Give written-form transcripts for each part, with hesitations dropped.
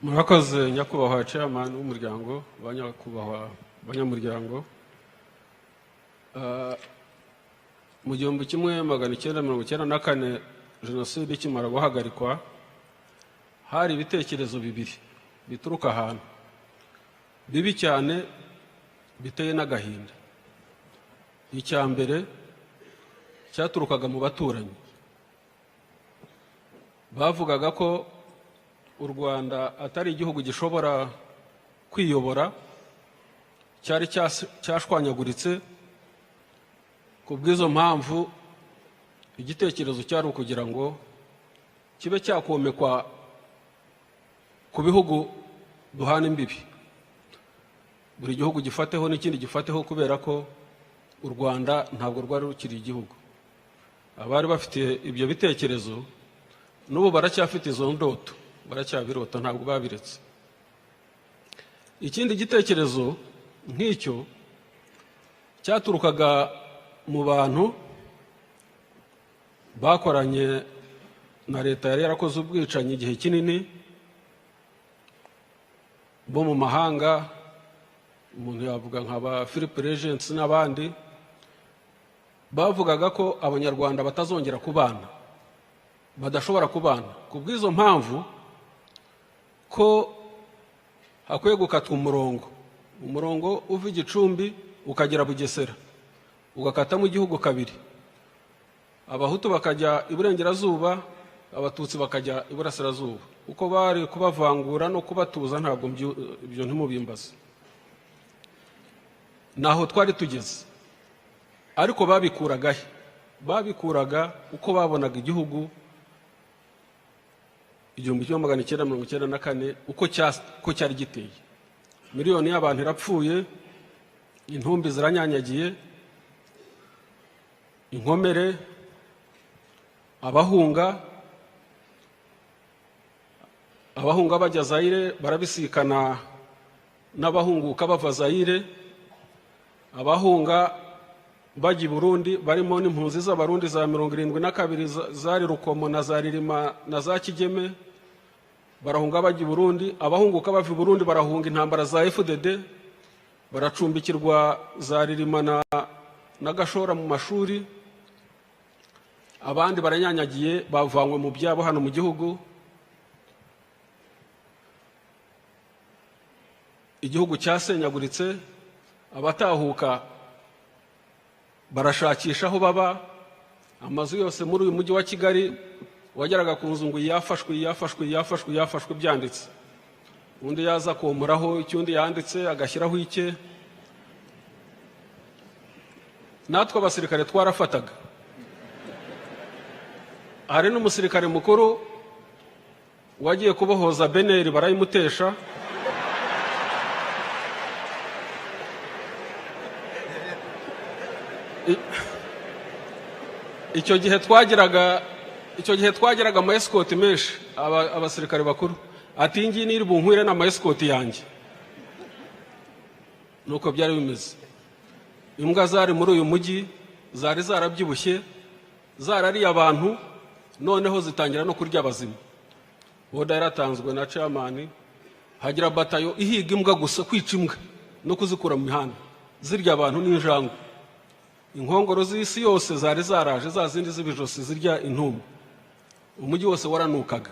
Murakoze nyakubahwa chairman w'umuryango banyamuryango. Mu 1994 jenoside ikimara guhagarikwa hari ibitekerezo bibiri bituruka ahantu bibi cyane biteye n'agahinda. Icya mbere cyaturukaga mu baturanyi, bavugaga ko u Rwanda atari igihugu gishobora kwiyobora, cyari cyashwanyaguritse. Ku bw'izo mpamvu igitekerezo cyari ukugira ngo kibe cyakomekwa ku bihugu duhana imbibi, buri gihugu gifateho n'ikindi gifateho, kubera ko u Rwanda ntabwo rwari rukiri igihugu. Abari bafite ibyo bitekerezo n'ubu baracyafite izo ndoto, baracyabirota, ntabwo babiretse. Ikindi gitekerezo nk'icyo cyaturukaga mu bantu bakoranye na leta yari yarakoze ubwicanyi igihe kinini bo mu mahanga. Umuntu yavuga nk'aba Philip Regents n'abandi, bavugaga ko abanyarwanda batazongera kubana, badashobora kubana. Ku bw'izo mpamvu ko hakwiye gukatwa umurongo uva Igicumbi ukagera Bugesera, ugakatamo igihugu kabiri. Abahutu bakajya iburengerazuba, abatutsi bakajya iburasirazuba. Uko bari kubavangura no kubatuza ntabwo ibyo ntimubimbaze. Naho twari tugeze, ariko babikuraga uko babonaga igihugu 1994 uko cyari giteye. Miliyoni y'abantu irapfuye, intumbi ziranyanyagiye, inkomere, abahunga bajya Zaire barabisikana n'abahunguka bava Zaire. Abahunga bajya Burundi barimo n'impunzi z'abarundi za 72 zari Rukomo na za Ririma na za Kigeme, barahunga bajya Burundi. Abahunguka bava Burundi barahunga intambara za FDD, baracumbikirwa za Ririma na Gashora mu mashuri. Abandi baranyanyagiye, bavanywe mu byabo hano mu gihugu. Igihugu cyasenyaguritse, abatahuka barashakisha aho baba. Amazu yose muri uyu mujyi wa Kigali wageraga ku nzu ngo yafashwe byanditse. Undi yaza komuraho icyundi yanditse agashyiraho icye. Natwe abasirikare twarafataga. Hari n'umusirikare mukuru wagiye kubohoza Beneri barayimutesha. Icyo gihe twagiraga ama escort menshi, abasirikare bakuru. Ati ngi niri bunkwire na ama escort yanjye. Nuko byari bimeze. Imbwa zari muri uyu mujyi zari zarabyibushye, zarariye abantu, noneho zitangira no kurya abazima. Boda yaratanzwe na chairman, hagira batayo ihiga imbwa gusa, kwica imbwa no kuzikura mu mihanda, zirya abantu n'injango. Inkongoro z'isi yose zari zaraje, za zindi z'ibijosi zirya intumbi. Umujyi wose waranukaga,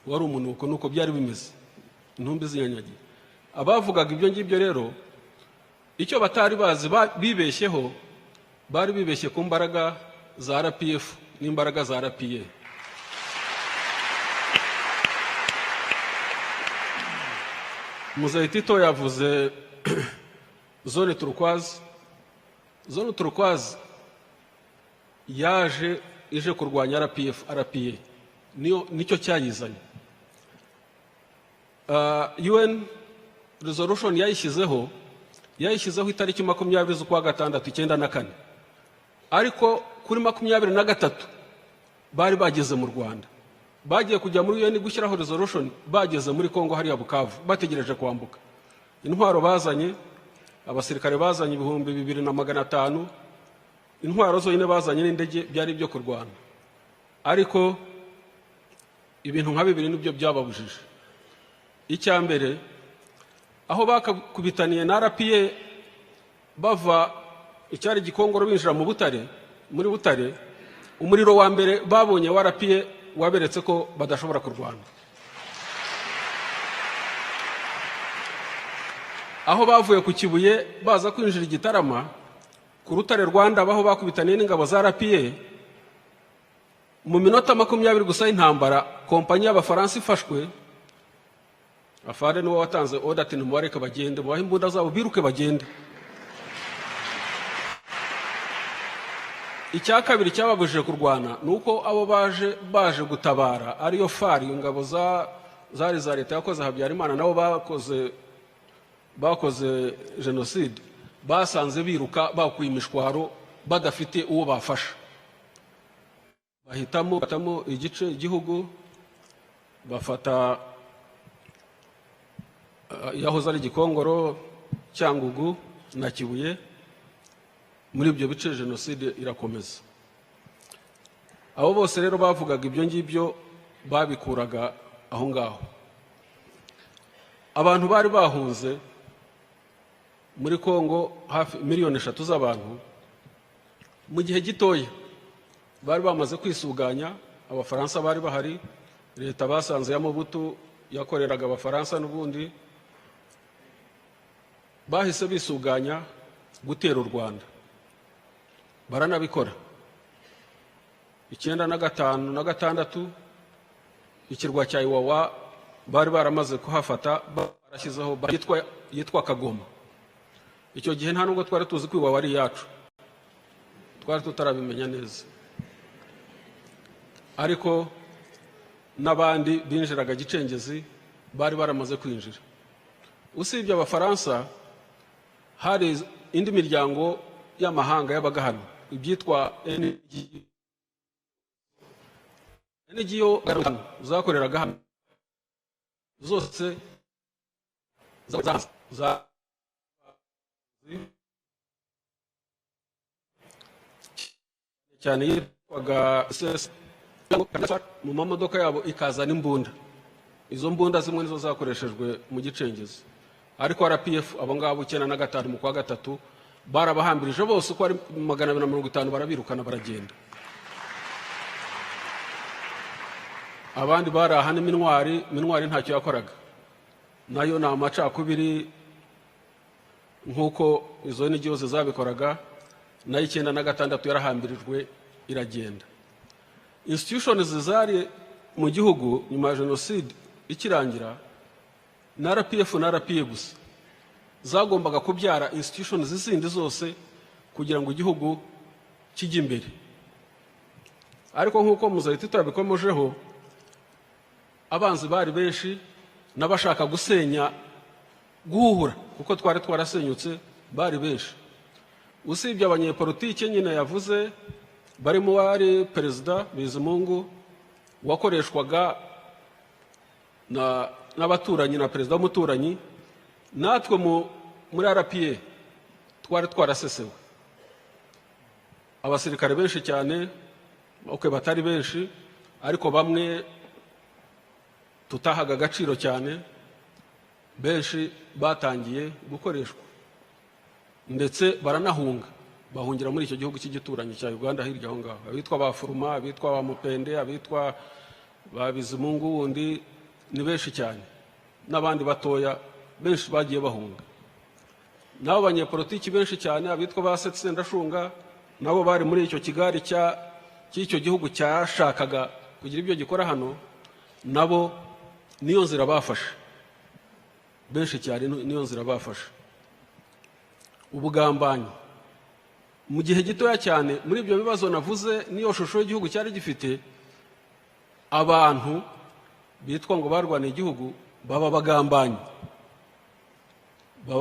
wari umunuko. Nuko byari bimeze, intumbi zinyanyagiye. Abavugaga ibyo ngibyo rero, icyo batari bazi bibeshyeho, bari bibeshye ku mbaraga za RPF n'imbaraga za RPA. Muzehe Tito yavuze zone turquoise. Zone turquoise ije kurwanya RPA, nicyo cyayizanye. UN resolution yayishyizeho itariki 20 z'ukwa gatandatu 1994, ariko kuri 23 bari bageze mu Rwanda. Bagiye kujya muri UN gushyiraho resolution, bageze muri Kongo hariya Bukavu, bategereje kwambuka. Intwaro bazanye, abasirikare bazanye 2500, intwaro zonyine bazanye n'indege, byari byo kurwana. Ariko ibintu nka bibiri nibyo byababujije. icyambere aho bakubitaniye na RPA bava icyari Gikongoro binjira mu Butare, muri Butare, umuriro wa mbere babonye wa RPA waberetse ko badashobora kurwana. Aho bavuye ku Kibuye baza kwinjira Igitarama ku Rutare Rwanda, baho bakubitaniye n'ingabo za RPA, mu minota 20 gusa y'intambara kompanyi y'Abafaransa ifashwe. Afare niwe watanze order ati nimubareke bagende, mubahe imbunda zabo biruke bagende. Icya kabiri cyababujije kurwana nuko abo baje gutabara ariyo fari, ingabo zari za leta yakoze Habyarimana nabo bakoze genocide, basanze biruka bakuye imishwaro badafite uwo bafasha. Bahitamo igice igihugu, bafata yahoze ari Gikongoro, Cyangugu na Kibuye. Muri ibyo bice genocide irakomeza. Abo bose rero bavugaga ibyo ngibyo babikuraga aho ngaho. Abantu bari bahunze muri Kongo hafi 3 miliyoni z'abantu mu gihe gitoya bari bamaze kwisuganya. Abafaransa bari bahari, leta basanze ya Mobutu yakoreraga Abafaransa, n'ubundi bahise bisuganya gutera u Rwanda. Baranabikora 1995 na 1996 ikirwa cya Iwawa bari baramaze kuhafata, barashyizeho yitwa Kagoma. Icyo gihe nta nubwo twari tuzi ko Iwawa ari yacu, twari tutarabimenya neza, ariko n'abandi binjiraga Gicengezi bari baramaze kwinjira. Usibye Abafaransa hari indi miryango y'amahanga yabaga hano, ibyitwa NGO zakoreraga hano, zose cyane yitwaga Seth, mu mamodoka yabo ikazana imbunda. Izo mbunda zimwe nizo zakoreshejwe mu Gicengezi, ariko RPF abo ngabo 1995 mu kwa gatatu barabahambirije bose uko ari 250 barabirukana baragenda. Abandi barahana Minwari ntacyo yakoraga, nayo na amacakubiri nkuko izo NGO zabikoraga, nayo 1996 yarahambirijwe iragenda. Institutions zari mu gihugu nyuma ya genocide ikirangira na RPF na RPA gusa zagombaga kubyara institutions zindi zose kugira ngo igihugu kijye imbere. Ariko nkuko muzahita turabikomojeho, abanzi bari benshi n'abashaka gusenya guhura, kuko twari twarasenyutse bari benshi. Usibye abanyepolitike nyine yavuze, barimo wari Perezida Bizimungu wakoreshwaga n'abaturanyi na Perezida w'umuturanyi, natwe muri RPA twari twarasesewe. Abasirikare benshi cyane, batari benshi, ariko bamwe tutahaga agaciro cyane, benshi batangiye gukoreshwa ndetse baranahunga, bahungira muri icyo gihugu cy'igituranyi cya Uganda hirya aho ngaho. Abitwa Bafuruma, abitwa Bamupende, abitwa Babizimungu wundi ni benshi cyane, n'abandi batoya benshi bagiye bahunga. Nabo banyepolitiki benshi cyane, abitwa ba Seth Sendashonga, nabo bari muri icyo kigari cy'icyo gihugu cyashakaga kugira ibyo gikora hano, nabo niyo nzira bafashe, benshi cyane niyo nzira bafashe. Ubugambanyi mu gihe gitoya cyane, muri ibyo bibazo navuze niyo shusho y'igihugu cyari gifite, abantu bitwa ngo barwaniye igihugu baba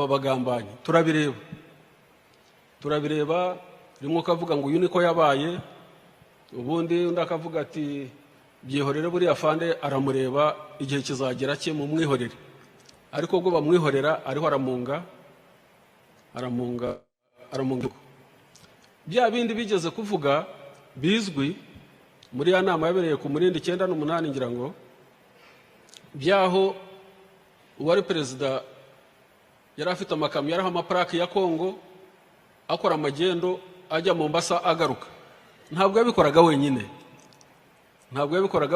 bagambanyi. Turabireba rimwe ukavuga ngo uyu niko yabaye, ubundi undi akavuga ati byihorere buriya fande aramureba, igihe kizagera cye mu mwihorere. Ariko ubwo bamwihorera ariho aramunga. Bya bindi bigeze kuvuga bizwi muri ya nama yabereye ku Murindi 98 ngira ngo, byaho uwari perezida yari afite amakamyo yaraho amaplake ya Kongo akora amagendo ajya mu Mombasa agaruka. Ntabwo yabikoraga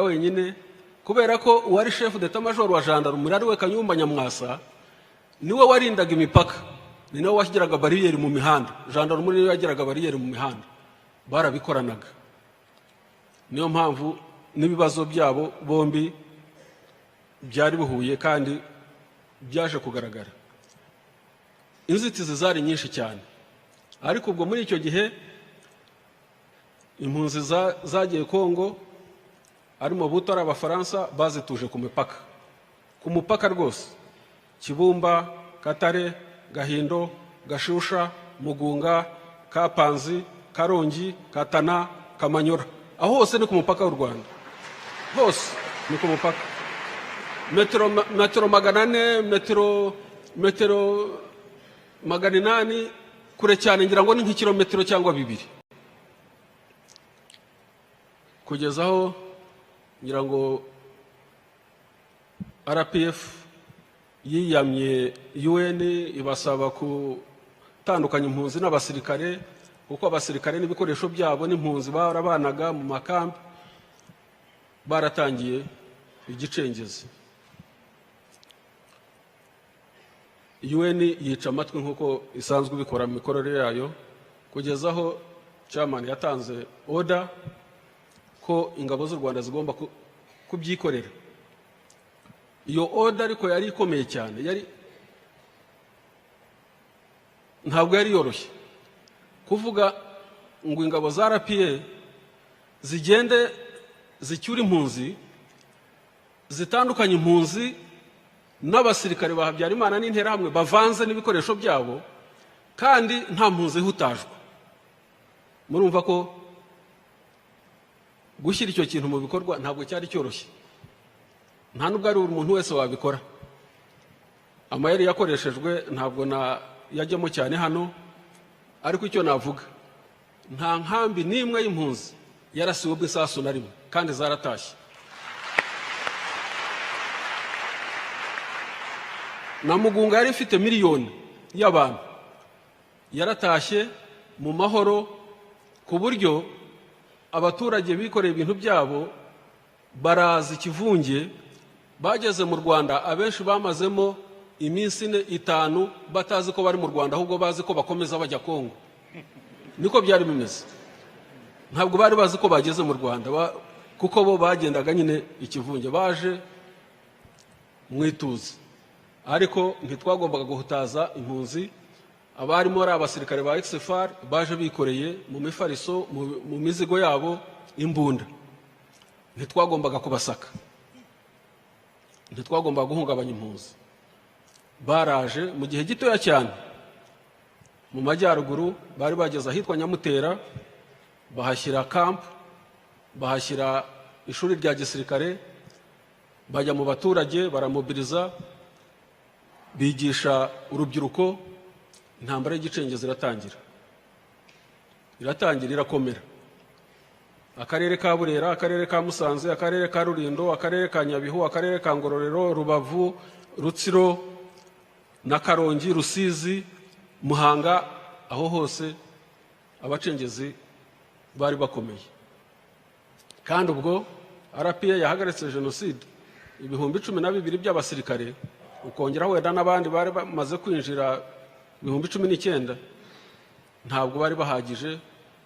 wenyine, kubera ko uwari chef d'état major wa gendarmerie ari we Kayumba Nyamwasa niwe warindaga imipaka, ni nawe washyiraga bariyeri mu mihanda. Gendarmerie niwe yagiraga bariyeri mu mihanda, barabikoranaga. Niyo mpamvu n'ibibazo byabo bombi byari bihuye kandi byaje kugaragara. Inzitizi zari nyinshi cyane, ariko ubwo muri icyo gihe impunzi zagiye Kongo arimo butora abafaransa bazituje ku mupaka rwose, Kibumba, Katare, Gahindo, Gashusha, Mugunga, Kapanzi, Karongi, Katana, Kamanyora. Aho hose ni ku mupaka w'u Rwanda, hose ni ku mupaka. Metero 400, metero 800, kure cyane ngira ngo ni nk'ikilometero cyangwa 2. Kugeza aho ngira ngo RPF yiyamye UN ibasaba gutandukanya impunzi n'abasirikare, kuko abasirikare n'ibikoresho byabo n'impunzi barabanaga mu makambi, baratangiye igicengezi. UN yica amatwi nk'uko isanzwe bikora mu mikorere yayo, kugeza aho chairman yatanze order ko ingabo z'u Rwanda zigomba kubyikorera. Iyo order ariko yari ikomeye cyane, ntabwo yari yoroshye kuvuga ngo ingabo za RPA zigende zicyura impunzi, zitandukanye impunzi n'abasirikare ba Habyarimana n'interahamwe bavanze n'ibikoresho byabo, kandi nta mpunzi hutajwe. Murumva ko gushyira icyo kintu mu bikorwa ntabwo cyari cyoroshye, nta nubwo ari umuntu wese wabikora. Amayeri yakoreshejwe ntabwo yajyamo cyane hano, ariko icyo navuga, nta nkambi n'imwe y'impunzi yarasiwe bw'isasu na rimwe, kandi zaratashye. Na Mugunga yari ifite miliyoni y'abantu, yaratashye mu mahoro, ku buryo abaturage bikoreye ibintu byabo baraza ikivunge. Bageze mu Rwanda abenshi bamazemo iminsi 5 batazi ko bari mu Rwanda, ahubwo bazi ko bakomeza bajya Kongo. Niko byari bimeze, ntabwo bari bazi ko bageze mu Rwanda, kuko bo bagendaga nyine ikivunge, baje mwituze. Ariko ntitwagombaga guhutaza impunzi. Abarimo ari abasirikare ba XFR baje bikoreye mu mifariso, mu mizigo yabo imbunda. Ntitwagombaga kubasaka, ntitwagombaga guhungabanya impunzi. Baraje mu gihe gitoya cyane mu majyaruguru, bari bageze ahitwa Nyamutera, bahashyira camp, bahashyira ishuri rya gisirikare, bajya mu baturage baramobiliza, bigisha urubyiruko. Intambara y'igicengezi iratangira irakomera. Akarere ka Burera, akarere ka Musanze, akarere ka Rulindo, akarere ka Nyabihu, akarere ka Ngororero, Rubavu, Rutsiro na Karongi, Rusizi, Muhanga, aho hose abacengezi bari bakomeye. Kandi ubwo RPA yahagaritse jenoside 12,000 by'abasirikare, ukongeraho wenda n'abandi bari bamaze kwinjira 19,000, ntabwo bari bahagije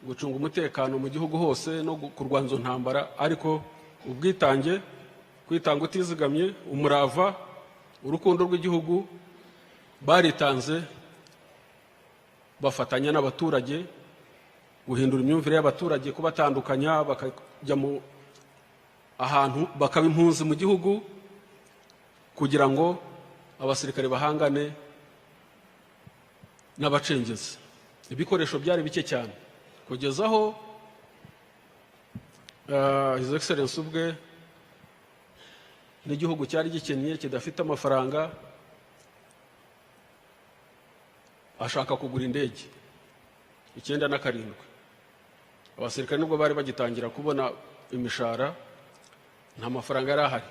gucunga umutekano mu gihugu hose no kurwanza ntambara. Ariko ubwitange, kwitanga utizigamye, umurava, urukundo rw'igihugu, baritanze bafatanya n'abaturage guhindura imyumvire y'abaturage, kubatandukanya, bakajya mu ahantu bakaba impunzi mu gihugu, kugira ngo abasirikare bahangane n'abacengezi. Ibikoresho byari bike cyane, kugeza aho His Excellence ubwe n'igihugu cyari gikennye kidafite amafaranga, ashaka kugura indege 97. Abasirikare nubwo bari bagitangira kubona imishara, nta mafaranga yari ahari.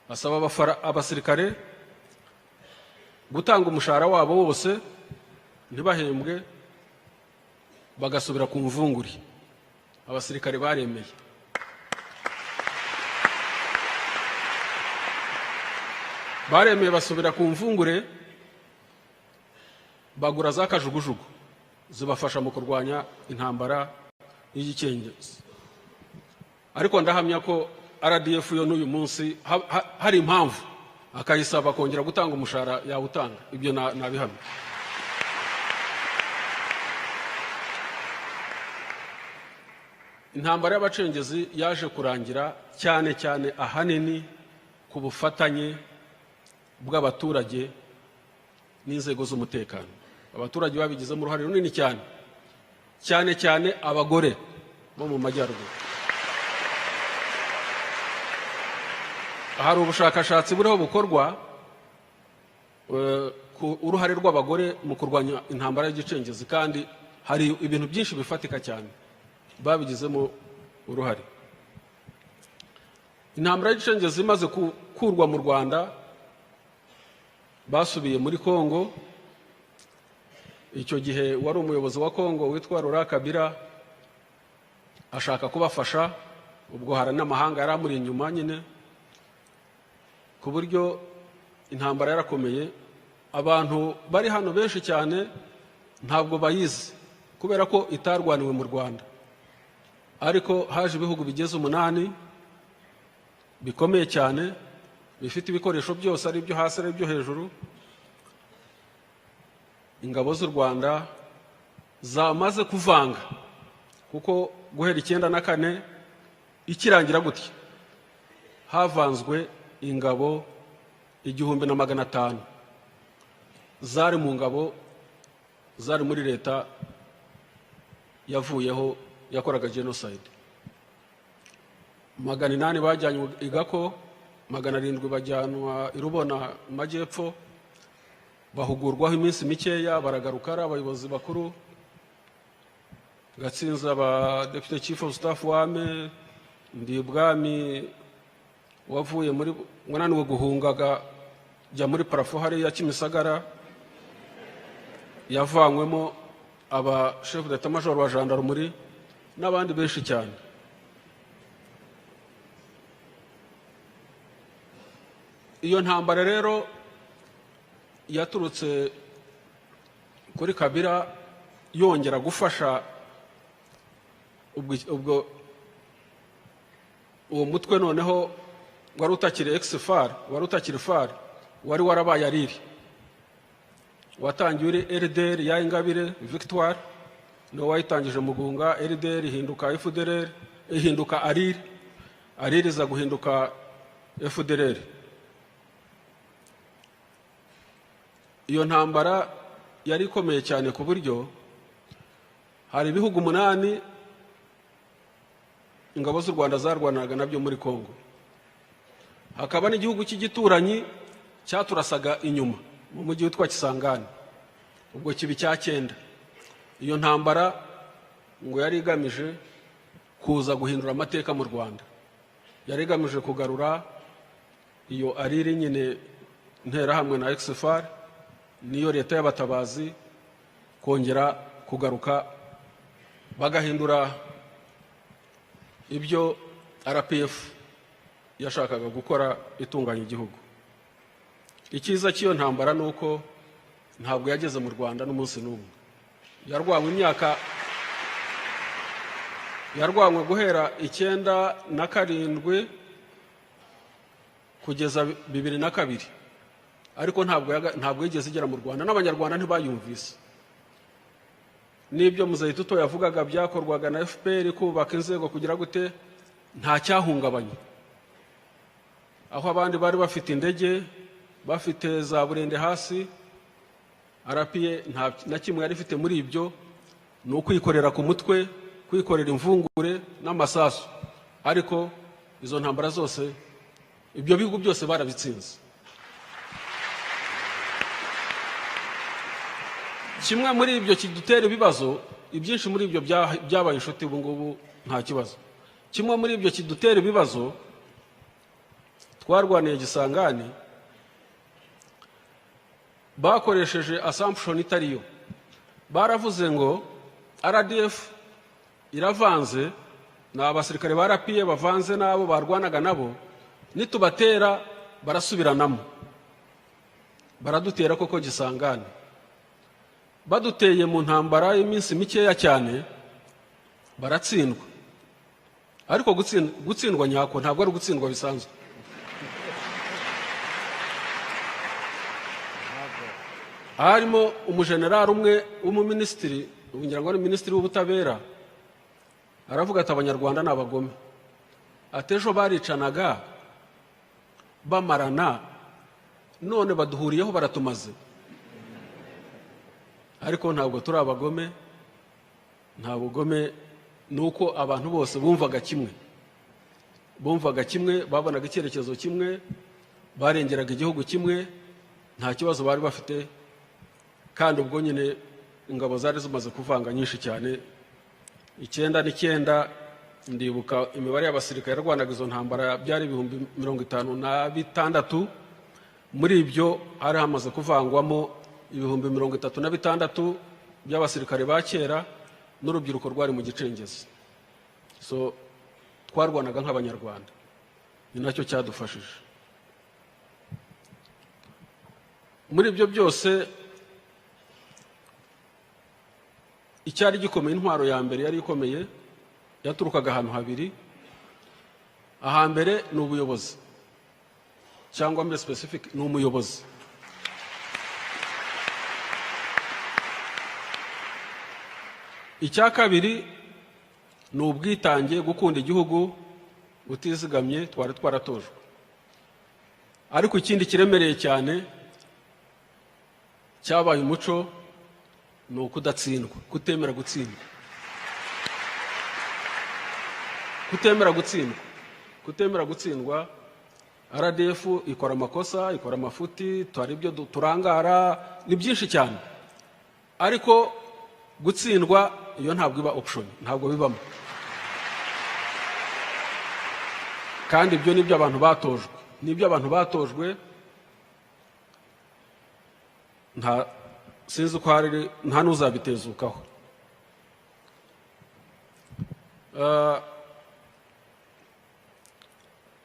Asaba abasirikare gutanga umushahara wabo wose ntibahembwe bagasubira ku mvunguri. Abasirikare baremeye. Baremeye basubira ku mvungure, bagura za kajugujugu zibafasha mu kurwanya intambara y'igikengezi. Ariko ndahamya ko RDF yo n'uyu munsi hari impamvu akayisaba kongera gutanga umushahara yawutanga. Ibyo nabihamya. Intambara y'abacengezi yaje kurangira cyane cyane ahanini ku bufatanye bw'abaturage n'inzego z'umutekano. Abaturage babigizemo uruhare runini cyane, cyane cyane abagore bo mu majyaruguru. Hari ubushakashatsi buriho bukorwa ku uruhare rw'abagore mu kurwanya intambara y'igicengezi, kandi hari ibintu byinshi bifatika cyane babigizemo uruhare. Intambara y'igicengezi imaze kurwa mu Rwanda, basubiye muri Kongo. Icyo gihe wari umuyobozi wa Kongo witwa Kabira ashaka kubafasha, ubwo hari n'amahanga yari amuri inyuma nyine, ku buryo intambara yarakomeye. Abantu bari hano benshi cyane ntabwo bayizi kubera ko itarwaniwe mu Rwanda, ariko haje ibihugu bigeze 8 bikomeye cyane bifite ibikoresho byose, ari byo hasi ari byo hejuru. Ingabo z'u Rwanda zamaze kuvanga, kuko guhera 94 ikirangira gutya havanzwe ingabo 1500 zari mu ngabo zari muri leta yavuyeho yakoraga genocide. 800 bajyanywe i Gato, 700 bajyanwa i Rubona Majyepfo, bahugurwaho iminsi mikeya baragaruka ari abayobozi bakuru. Gatsinza ba Deputy Chief of Staff wame Ndibwami wavuye muri mwananiwe guhungaga jya muri parafo hari ya Kimisagara, yavanywemo aba chef d'état major wa gendarmerie n'abandi benshi cyane. Iyo ntambara rero yaturutse kuri Kabira yongera gufasha ubwo uwo mutwe noneho wari utakiri ex-FAR, wari utakiri FAR, wari warabaye ariri, watangiye uri RDR ya Ingabire Victoire, no wayitangije Mugunga. RDR ihinduka FDLR, ihinduka ariri za guhinduka FDLR. Iyo ntambara yari ikomeye cyane ku buryo hari ibihugu 8 ingabo z'u Rwanda zarwanaga nabyo muri Kongo. Hakaba n'igihugu cy'igituranyi cyaturasaga inyuma mu mujyi witwa Kisangani, ubwo kibi cya 9. Iyo ntambara ngo yari igamije kuza guhindura amateka mu Rwanda, yari igamije kugarura iyo ariri nyine ntera hamwe na ex-FAR niyo leta y'abatabazi, kongera kugaruka bagahindura ibyo RPF yashakaga gukora itunganya igihugu. Ikiza cy'iyo ntambara nuko ntabwo yageze mu Rwanda n'umunsi n'umwe. Yarwanywe guhera 1997 kugeza 2002, ariko ntabwo yigeze igera mu Rwanda, n'abanyarwanda ntibayumvise. Nibyo Muzayituto yavugaga byakorwaga na FPR kubaka inzego kugira gute, nta cyahungabanye. Aho abandi bari bafite indege, bafite za burende hasi, arapiye nta na kimwe yari ifite muri ibyo, ni ukwikorera ku mutwe, kwikorera imvungure n'amasasu. Ariko izo ntambara zose ibyo bihugu byose barabitsinze. Kimwe muri ibyo kidutera ibibazo, ibyinshi muri ibyo byabaye inshuti ubu ngubu nta kibazo. Kimwe muri ibyo kidutera ibibazo, twarwaniye Gisangani, bakoresheje assumption itariyo. Baravuze ngo RDF iravanze na abasirikare ba RPA bavanze nabo barwanaga nabo, nitubatera barasubiranamo. Baradutera koko Gisangane. Baduteye mu ntambara y'iminsi mikeya cyane baratsindwa. Ariko gutsindwa nyako ntabwo ari gutsindwa bisanzwe. Harimo umujenerali umwe w'umuministiri, ngira ngo ari ministiri w'ubutabera, aravuga ati abanyarwanda n'abagome. Atejo baricanaga bamarana, none baduhuriyeho baratumaze. Ariko ntabwo turi abagome, nta bugome, nuko abantu bose bumvaga kimwe. Bumvaga kimwe, babonaga icyerekezo kimwe, barengeraga igihugu kimwe, nta kibazo bari bafite. Kandi ubwo nyine ingabo zari zimaze kuvanga nyinshi cyane. 9 ndibuka imibare y'abasirikare yarwanaga izo ntambara byari 56,000. Muri ibyo hari hamaze kuvangwamo 36,000 by'abasirikare ba kera n'urubyiruko rwari mu gicengezi. So twarwanaga nk'abanyarwanda, ni nacyo cyadufashije. Muri ibyo byose icyari gikomeye, intwaro ya mbere yari ikomeye, yaturukaga ahantu habiri. Ahambere ni ubuyobozi, cyangwa mbe specific ni umuyobozi. Icya kabiri ni ubwitange, gukunda igihugu utizigamye twari twaratojwe. Ariko ikindi kiremereye cyane cyabaye umuco ni ukudatsindwa, kutemera gutsindwa. Kutemera gutsindwa. RDF ikora amakosa, ikora amafuti, twari ibyo turangara, ni byinshi cyane. Ariko gutsindwa iyo ntabwo iba option, ntabwo bibamo. Kandi ibyo nibyo abantu batojwe, nta sinzi ko hari nta n'uzabitezukaho.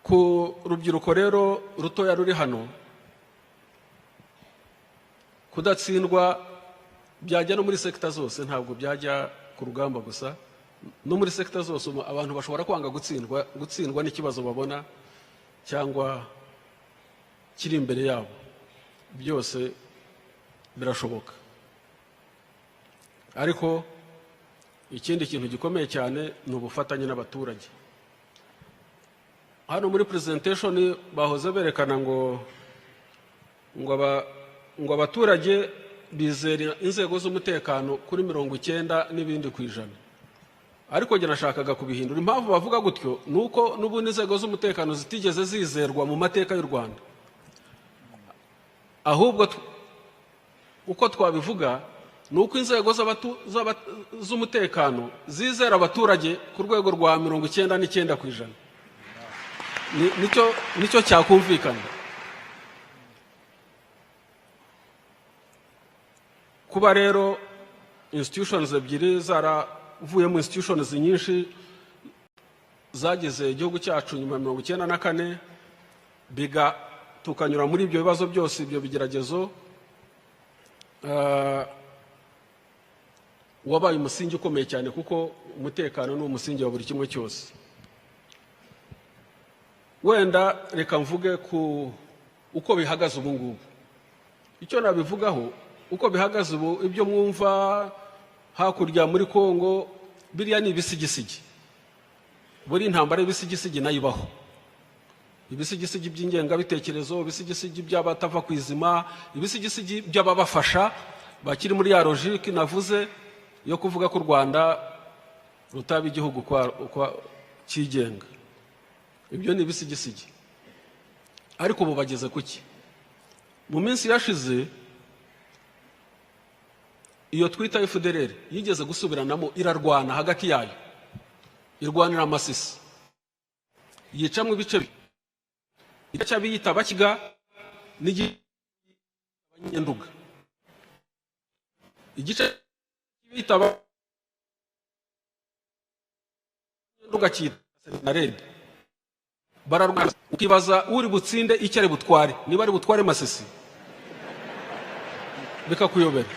Ku rubyiruko rero rutoya ruri hano, kudatsindwa byajya no muri sekta zose, ntabwo byajya ku rugamba gusa. No muri sekta zose abantu bashobora kwanga gutsindwa n'ikibazo babona cyangwa kiri imbere yabo. Byose birashoboka. Ariko ikindi kintu gikomeye cyane ni ubufatanye n'abaturage. Hano muri presentation bahoze berekana ngo abaturage bizera inzego z'umutekano kuri 90 n'ibindi kwijana. Ariko jye nashakaga kubihindura. Impamvu bavuga gutyo nuko n'ubundi inzego z'umutekano zitigeze zizerwa mu mateka y'u Rwanda. Ahubwo uko twabivuga nuko inzego z'umutekano zizera abaturage ku rwego rwa 99%. Nicyo cyakumvikana. Kuba rero institutions ebyiri zaravuye mu institutions nyinshi zageze igihugu cyacu nyuma 94, biga tukanyura muri ibyo bibazo byose, ibyo bigeragezo, wabaye umusingi ukomeye cyane, kuko umutekano ni umusingi wa buri kimwe cyose. Wenda reka mvuge ku uko bihagaze ubu ngubu. Icyo nabivugaho uko bihagaze ubu, ibyo mwumva hakurya muri Kongo biriya ni ibisigisigi. Buri ntambara y'ibisigisigi nayibaho. Ibisigisigi by'ingenga bitekerezo, ibisigisigi by'abatava kwizima, ibisigisigi by'ababafasha bakiri muri ya logique navuze yo kuvuga ko Rwanda rutaba igihugu kwa kigenga. Ibyo ni ibisigisigi. Ariko ubu bageze kuki? Mu minsi yashize iyo twita FDLR yigeze gusubiranamo, irarwana hagati yayo, irwanira Masisi, yicamwe ibice biyita Bakiga n'Abanyenduga. igice bitaba ndugakita na red bararwana ukibaza uri butsinde icyo ari butware niba ari butware Masisi bikakuyobera.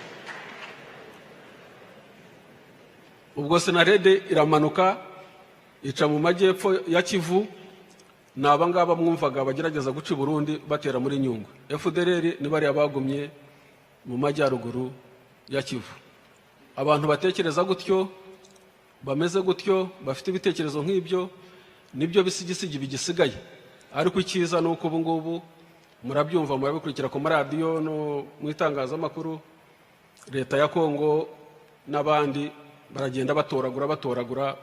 Ubwo senarede iramanuka ica mu majyepfo ya Kivu, nabangaba mwumvaga bagerageza guca i Burundi batera muri Nyungwe. FDLR ni bari abagumye mu majyaruguru ya Kivu. Abantu batekereza gutyo, bameze gutyo, bafite ibitekerezo nk'ibyo, nibyo bisigisigi bigisigaye. Ariko icyiza nuko ubu ngubu murabyumva, murabikurikira ku maradiyo no mu itangazamakuru, leta ya Kongo n'abandi baragenda batoragura.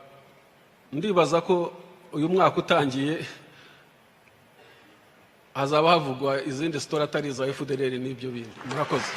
Ndibaza ko uyu mwaka utangiye hazaba havugwa izindi story atari za FDLR n'ibyo bindi. Murakoze.